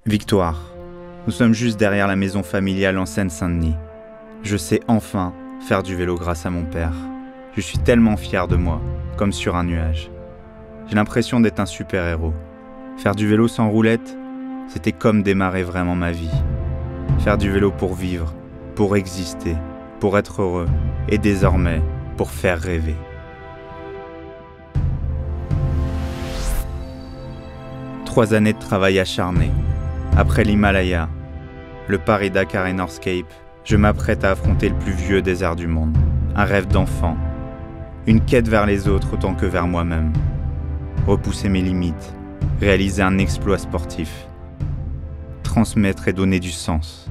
Victoire. Nous sommes juste derrière la maison familiale en Seine-Saint-Denis. Je sais enfin faire du vélo grâce à mon père. Je suis tellement fier de moi, comme sur un nuage. J'ai l'impression d'être un super-héros. Faire du vélo sans roulette, c'était comme démarrer vraiment ma vie. Faire du vélo pour vivre, pour exister, pour être heureux, et désormais, pour faire rêver. Trois années de travail acharné. Après l'Himalaya, le Paris-Dakar et North Cape, je m'apprête à affronter le plus vieux désert du monde. Un rêve d'enfant. Une quête vers les autres autant que vers moi-même. Repousser mes limites. Réaliser un exploit sportif. Transmettre et donner du sens.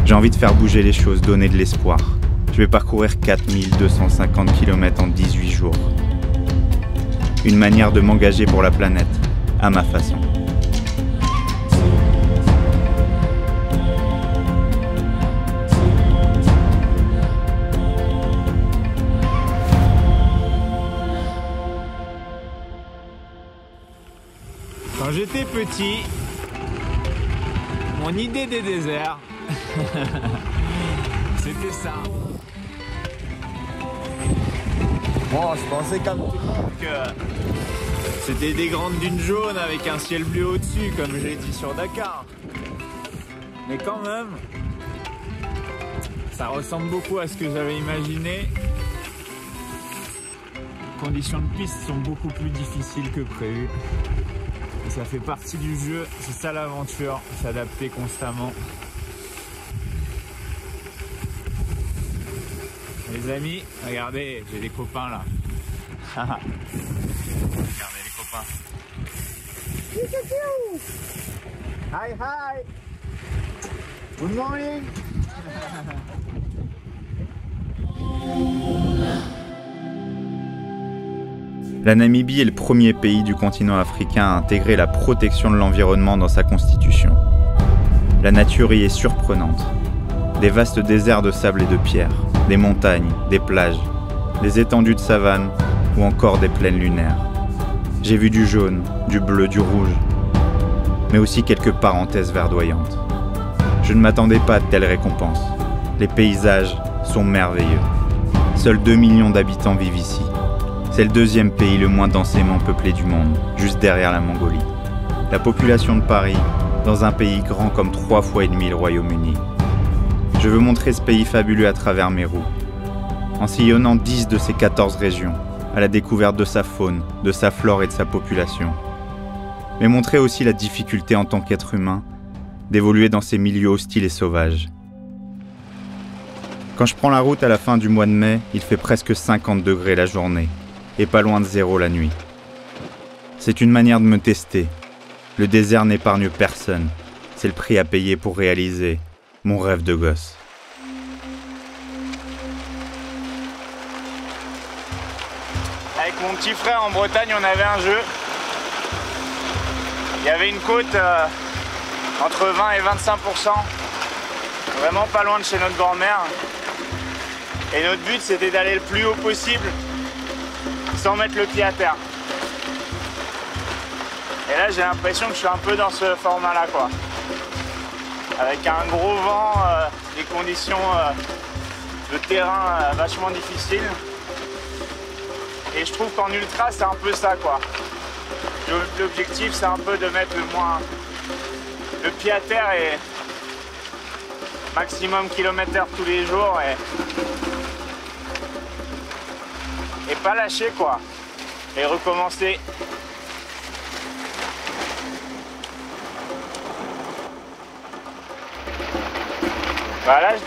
J'ai envie de faire bouger les choses, donner de l'espoir. Je vais parcourir 4250 km en 18 jours. Une manière de m'engager pour la planète, à ma façon. Quand j'étais petit, mon idée des déserts, c'était ça. Bon, je pensais comme tout le monde que c'était des grandes dunes jaunes avec un ciel bleu au-dessus, comme j'ai dit sur Dakar. Mais quand même, ça ressemble beaucoup à ce que j'avais imaginé. Les conditions de piste sont beaucoup plus difficiles que prévu. Et ça fait partie du jeu, c'est ça l'aventure, s'adapter constamment. Les amis, regardez, j'ai des copains là. Regardez les copains. Hi hi. Good morning. La Namibie est le premier pays du continent africain à intégrer la protection de l'environnement dans sa constitution. La nature y est surprenante. Des vastes déserts de sable et de pierre, des montagnes, des plages, des étendues de savane ou encore des plaines lunaires. J'ai vu du jaune, du bleu, du rouge, mais aussi quelques parenthèses verdoyantes. Je ne m'attendais pas à de telles récompenses. Les paysages sont merveilleux. Seuls 2 millions d'habitants vivent ici. C'est le deuxième pays le moins densément peuplé du monde, juste derrière la Mongolie. La population de Paris, dans un pays grand comme 3 fois et demi le Royaume-Uni. Je veux montrer ce pays fabuleux à travers mes roues, en sillonnant 10 de ses 14 régions, à la découverte de sa faune, de sa flore et de sa population. Mais montrer aussi la difficulté en tant qu'être humain d'évoluer dans ces milieux hostiles et sauvages. Quand je prends la route à la fin du mois de mai, il fait presque 50 degrés la journée, et pas loin de 0 la nuit. C'est une manière de me tester. Le désert n'épargne personne. C'est le prix à payer pour réaliser mon rêve de gosse. Avec mon petit frère en Bretagne, on avait un jeu. Il y avait une côte entre 20 et 25%, vraiment pas loin de chez notre grand-mère. Et notre but, c'était d'aller le plus haut possible sans mettre le pied à terre. Et là, j'ai l'impression que je suis un peu dans ce format-là, quoi. Avec un gros vent, des conditions de terrain vachement difficiles. Et je trouve qu'en ultra, c'est un peu ça, quoi. L'objectif, c'est un peu de mettre le pied à terre et maximum kilomètres tous les jours et pas lâcher, quoi. Et recommencer. Voilà, je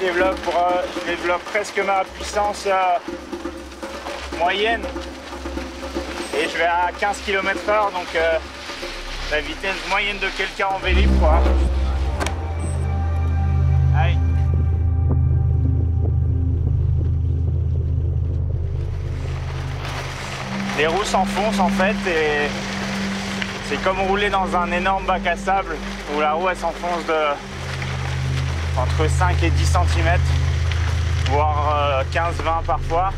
développe presque ma puissance moyenne et je vais à 15 km/h, donc la vitesse moyenne de quelqu'un en vélo, quoi. Allez. Les roues s'enfoncent en fait et c'est comme rouler dans un énorme bac à sable où la roue elle s'enfonce de entre 5 et 10 cm. voire 15-20 parfois.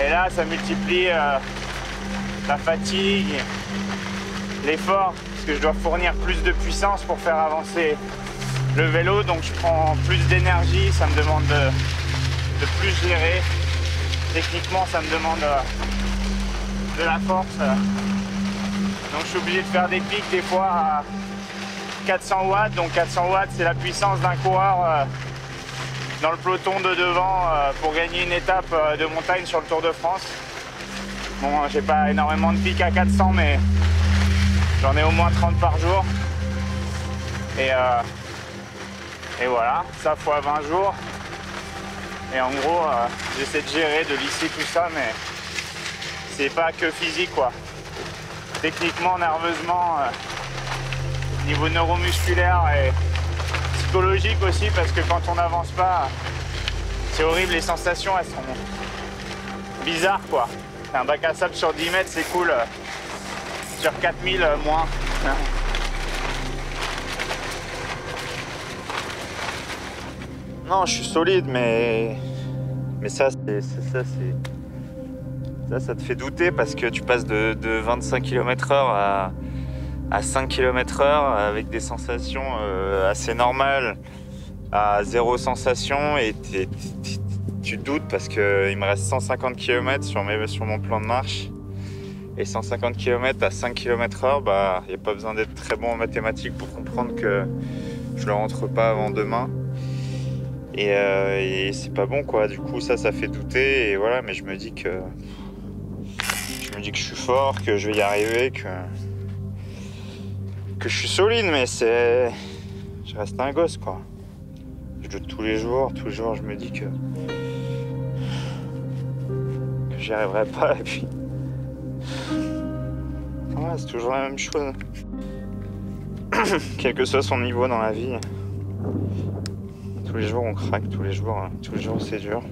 Et là, ça multiplie la fatigue, l'effort, parce que je dois fournir plus de puissance pour faire avancer le vélo, donc je prends plus d'énergie, ça me demande de plus gérer. Techniquement, ça me demande de la force. Donc je suis obligé de faire des pics des fois à 400 watts. Donc 400 watts, c'est la puissance d'un coureur dans le peloton de devant pour gagner une étape de montagne sur le Tour de France. Bon, j'ai pas énormément de pics à 400, mais j'en ai au moins 30 par jour. Et voilà, ça fois 20 jours. Et en gros, j'essaie de gérer, de lisser tout ça, mais c'est pas que physique, quoi. Techniquement, nerveusement, niveau neuromusculaire et psychologique aussi, parce que quand on n'avance pas, c'est horrible, les sensations, elles sont bizarres, quoi. Un bac à sable sur 10 mètres, c'est cool. Sur 4000, moins. Non, je suis solide, mais ça te fait douter parce que tu passes de 25 km/h à 5 km/h avec des sensations assez normales à zéro sensation et tu doutes parce qu'il me reste 150 km sur mon plan de marche et 150 km à 5 km/h, bah, il n'y a pas besoin d'être très bon en mathématiques pour comprendre que je ne le rentre pas avant demain. Et c'est pas bon, quoi. Du coup, ça fait douter. Et voilà, mais je me dis que je suis fort, que je vais y arriver, que je suis solide, mais je reste un gosse, quoi. Je doute tous les jours, je me dis que j'y arriverai pas. Et puis, ouais, c'est toujours la même chose. Quel que soit son niveau dans la vie. Tous les jours on craque, tous les jours c'est dur.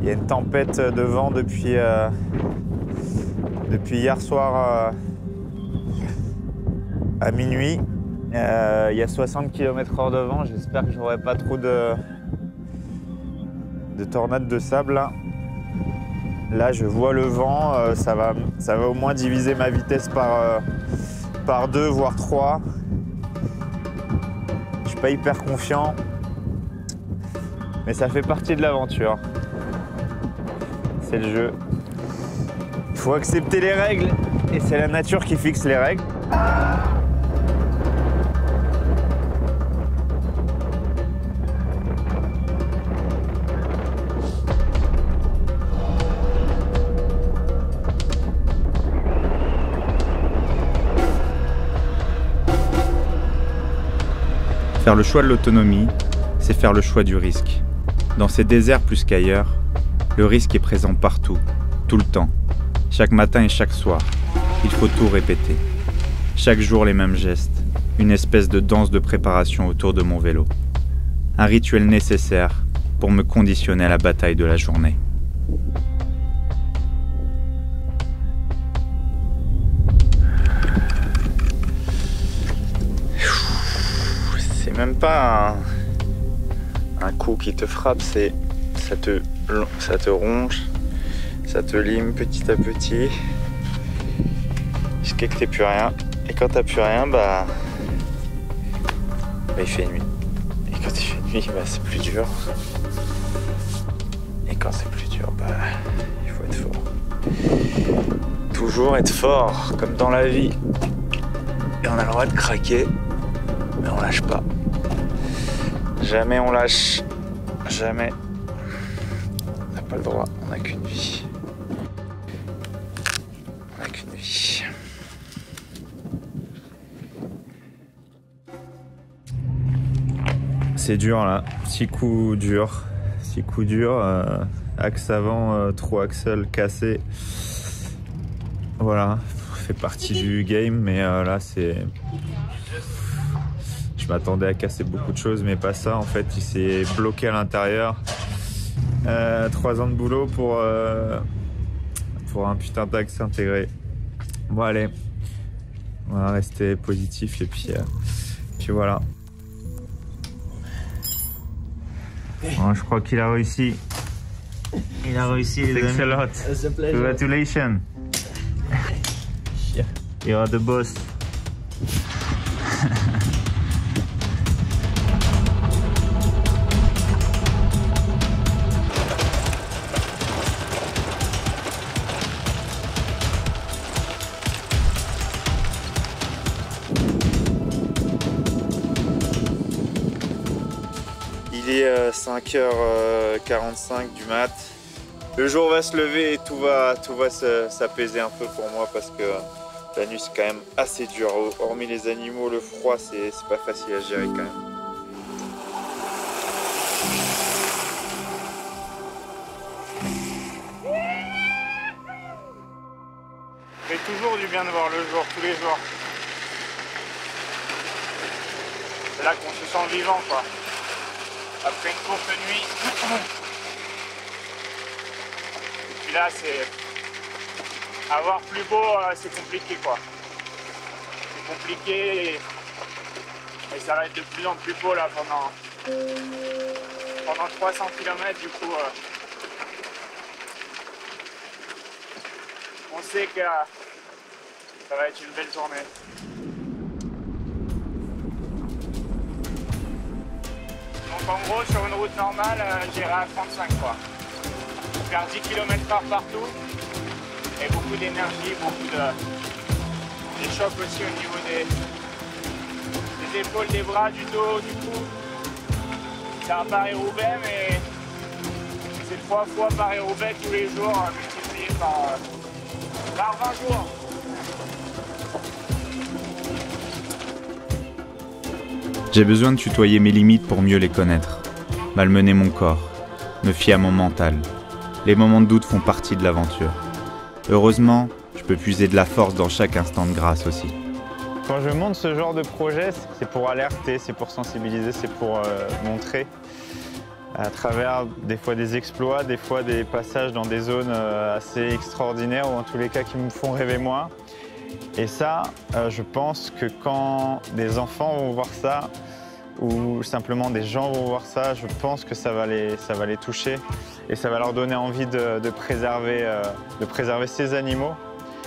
Il y a une tempête de vent depuis hier soir à minuit. Il y a 60 km/h de vent, j'espère que j'aurai pas trop de tornades de sable là. Là je vois le vent, ça va au moins diviser ma vitesse par 2 voire 3. Je suis pas hyper confiant, mais ça fait partie de l'aventure. C'est le jeu. Il faut accepter les règles et c'est la nature qui fixe les règles. Faire le choix de l'autonomie, c'est faire le choix du risque. Dans ces déserts plus qu'ailleurs, le risque est présent partout, tout le temps. Chaque matin et chaque soir, il faut tout répéter. Chaque jour les mêmes gestes, une espèce de danse de préparation autour de mon vélo. Un rituel nécessaire pour me conditionner à la bataille de la journée. Même pas un coup qui te frappe, ça te ronge, ça te lime petit à petit jusqu'à que t'aies plus rien. Et quand t'as plus rien, bah il fait nuit. Et quand il fait nuit, bah c'est plus dur. Et quand c'est plus dur, bah il faut être fort. Toujours être fort, comme dans la vie. Et on a le droit de craquer, mais on lâche pas. Jamais on lâche, jamais. On n'a pas le droit, on n'a qu'une vie. On n'a qu'une vie. C'est dur là, 6 coups durs. Axe avant, trop axle cassé. Voilà, fait partie du game, mais là c'est... Je m'attendais à casser beaucoup de choses, mais pas ça. En fait, il s'est bloqué à l'intérieur. 3 ans de boulot pour un putain d'axe intégré. Bon allez, on va rester positif et puis voilà. Bon, je crois qu'il a réussi. Il a réussi les amis. Thanks a lot. It's a pleasure. Congratulations. Yeah. You are the boss. Il est 5h45 du mat. Le jour va se lever et tout va s'apaiser un peu pour moi parce que la nuit c'est quand même assez dur. Hormis les animaux, le froid c'est pas facile à gérer quand même. Ça fait toujours du bien de voir le jour, tous les jours. C'est là qu'on se sent vivant quoi. Après une courte nuit. Et puis là c'est... Avoir plus beau c'est compliqué quoi. C'est compliqué et ça va être de plus en plus beau là pendant 300 km du coup. On sait que ça va être une belle journée. Donc en gros sur une route normale j'irai à 35 quoi. Faire 10 km/h partout et beaucoup d'énergie, beaucoup des chocs aussi au niveau des épaules, des bras, du dos, du cou. C'est un Paris-Roubaix mais c'est 3 fois Paris-Roubaix tous les jours multiplié par 20 jours. J'ai besoin de tutoyer mes limites pour mieux les connaître, malmener mon corps, me fier à mon mental. Les moments de doute font partie de l'aventure. Heureusement, je peux puiser de la force dans chaque instant de grâce aussi. Quand je monte ce genre de projet, c'est pour alerter, c'est pour sensibiliser, c'est pour montrer à travers des fois des exploits, des fois des passages dans des zones assez extraordinaires ou en tous les cas qui me font rêver moi. Et ça, je pense que quand des enfants vont voir ça, ou simplement des gens vont voir ça, je pense que ça va les toucher et ça va leur donner envie de préserver ces animaux.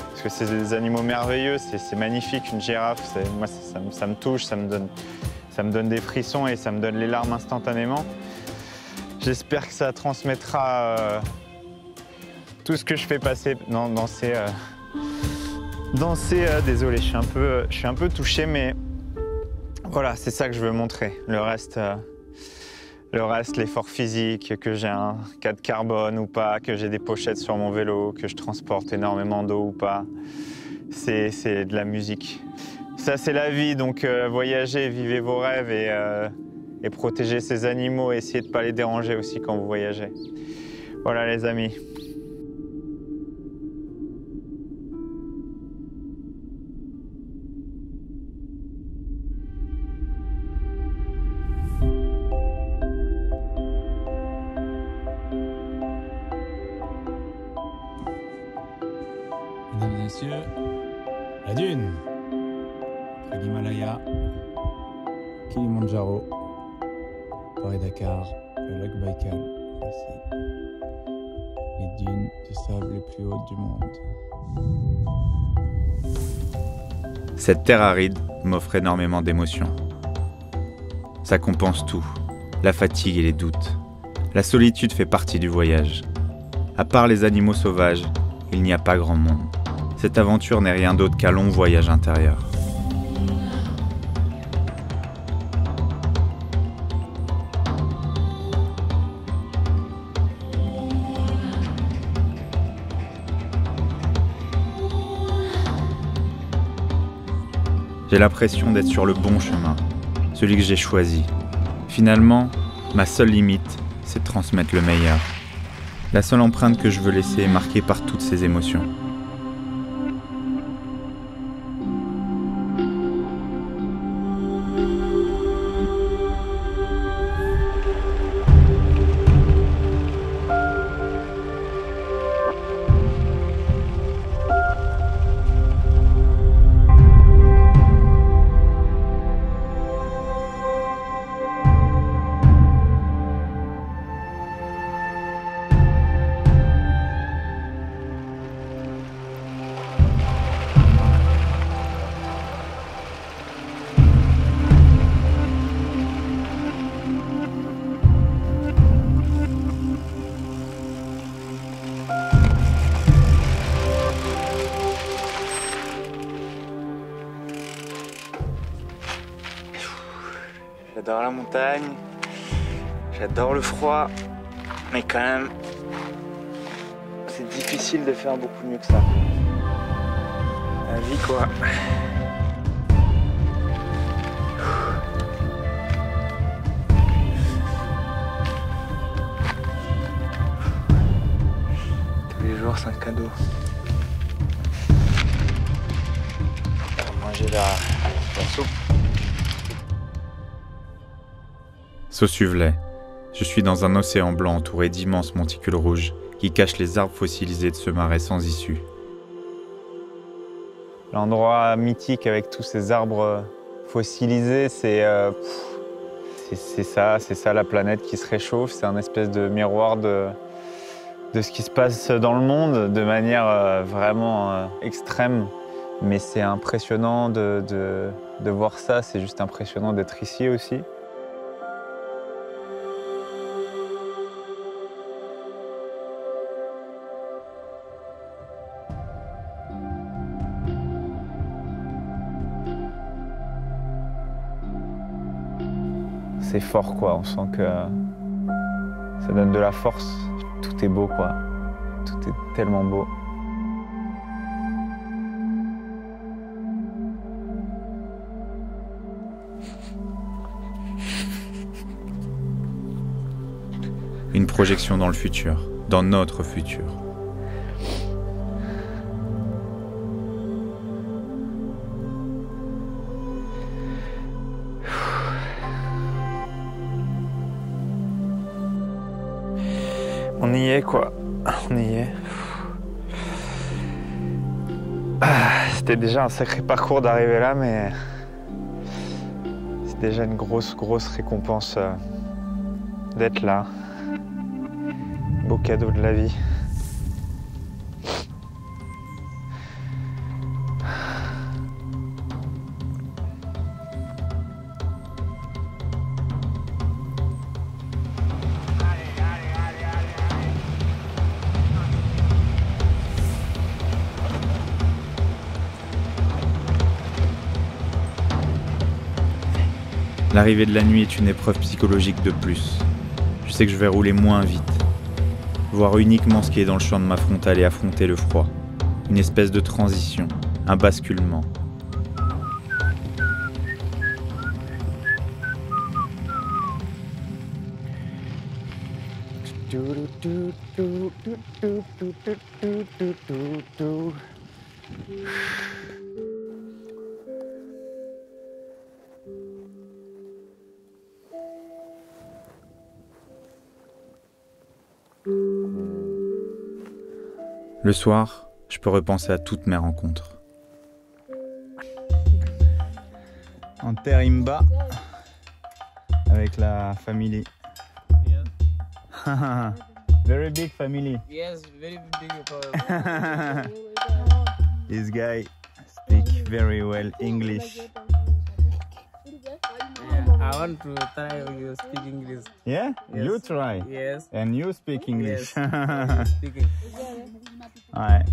Parce que c'est des animaux merveilleux, c'est magnifique, une girafe, moi ça me touche, ça me donne des frissons et ça me donne les larmes instantanément. J'espère que ça transmettra tout ce que je fais passer dans ces... désolé, je suis un peu touché, mais voilà, c'est ça que je veux montrer. Le reste, l'effort physique, que j'ai un 4 carbone ou pas, que j'ai des pochettes sur mon vélo, que je transporte énormément d'eau ou pas, c'est de la musique. Ça, c'est la vie, donc voyagez, vivez vos rêves et protégez ces animaux et essayez de ne pas les déranger aussi quand vous voyagez. Voilà les amis. Mesdames et messieurs, la dune, après l'Himalaya, Kilimandjaro, Paris-Dakar, le lac Baïkal, voici les dunes de sable les plus hautes du monde. Cette terre aride m'offre énormément d'émotions. Ça compense tout, la fatigue et les doutes. La solitude fait partie du voyage. À part les animaux sauvages, il n'y a pas grand monde. Cette aventure n'est rien d'autre qu'un long voyage intérieur. J'ai l'impression d'être sur le bon chemin, celui que j'ai choisi. Finalement, ma seule limite, c'est de transmettre le meilleur. La seule empreinte que je veux laisser est marquée par toutes ces émotions. J'adore la montagne, j'adore le froid, mais quand même, c'est difficile de faire beaucoup mieux que ça. La vie quoi. Tous les jours, c'est un cadeau. Manger la soupe. Saut-Suvelet. Je suis dans un océan blanc entouré d'immenses monticules rouges qui cachent les arbres fossilisés de ce marais sans issue. L'endroit mythique avec tous ces arbres fossilisés, c'est ça la planète qui se réchauffe. C'est un espèce de miroir de ce qui se passe dans le monde de manière vraiment extrême. Mais c'est impressionnant de voir ça, c'est juste impressionnant d'être ici aussi. C'est fort quoi, on sent que ça donne de la force. Tout est beau quoi, tout est tellement beau. Une projection dans le futur, dans notre futur. On y est quoi, on y est. C'était déjà un sacré parcours d'arriver là, mais c'est déjà une grosse récompense d'être là. Beau cadeau de la vie. L'arrivée de la nuit est une épreuve psychologique de plus. Je sais que je vais rouler moins vite. Voir uniquement ce qui est dans le champ de ma frontale et affronter le froid. Une espèce de transition, un basculement. Le soir, je peux repenser à toutes mes rencontres. En terre Imba, avec la famille. Yeah. Very big family. Yes, very big. This guy speak very well English. I want to try you speak English. Yeah? Yes. You try. Yes. And you speak English. Yes. Speaking. Ouais.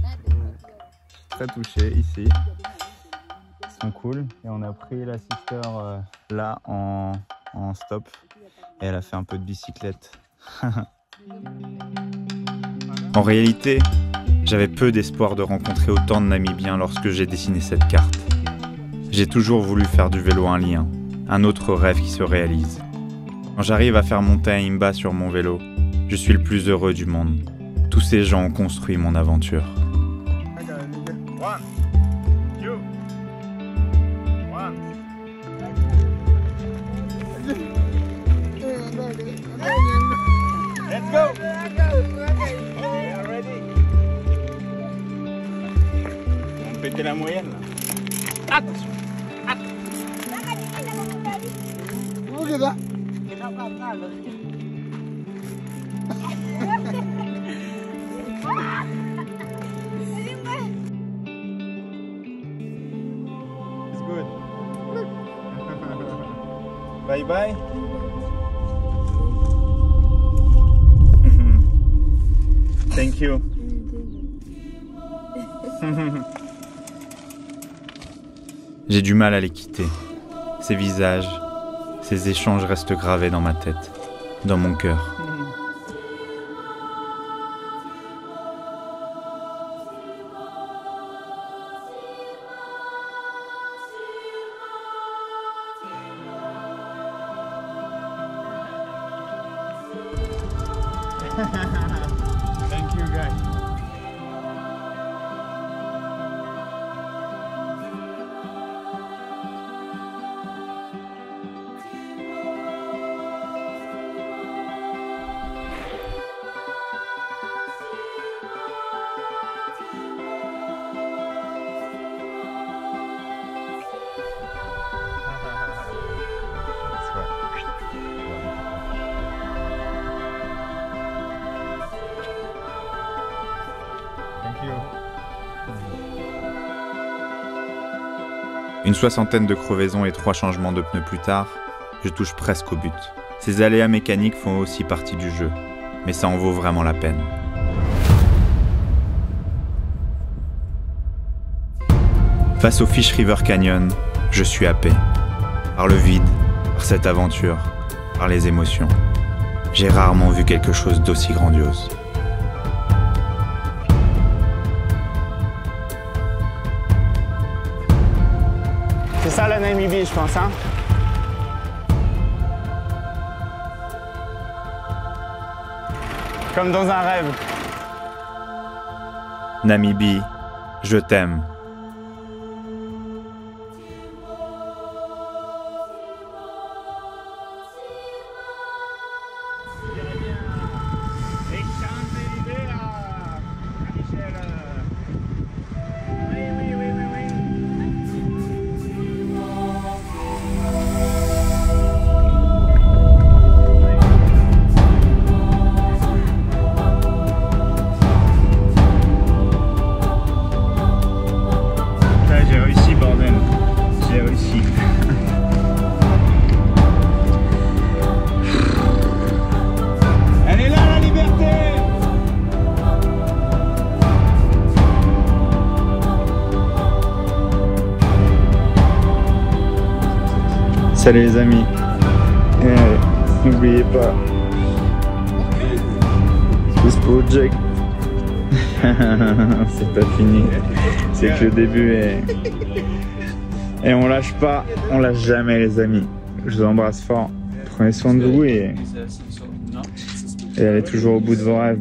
Très touché ici. Ils sont cool. Et on a pris la sister là en stop. Et elle a fait un peu de bicyclette. En réalité, j'avais peu d'espoir de rencontrer autant de Namibiens lorsque j'ai dessiné cette carte. J'ai toujours voulu faire du vélo un lien, un autre rêve qui se réalise. Quand j'arrive à faire monter un Imba sur mon vélo, je suis le plus heureux du monde. Tous ces gens ont construit mon aventure. Let's go! On va péter la moyenne là. Attention! It's good. Bye bye. Thank you. J'ai du mal à les quitter. Ces visages, Ces échanges restent gravés dans ma tête, dans mon cœur. Thank you guys. Une soixantaine de crevaisons et 3 changements de pneus plus tard, je touche presque au but. Ces aléas mécaniques font aussi partie du jeu, mais ça en vaut vraiment la peine. Face au Fish River Canyon, je suis happé. Par le vide, par cette aventure, par les émotions. J'ai rarement vu quelque chose d'aussi grandiose. C'est ça la Namibie, je pense, hein? Comme dans un rêve. Namibie, je t'aime. J'ai réussi, bordel. J'ai réussi. Elle est là, la liberté! Salut les amis. N'oubliez pas. This project. C'est pas fini. C'est que le début et on lâche pas, on lâche jamais les amis. Je vous embrasse fort. Prenez soin de vous et allez toujours au bout de vos rêves.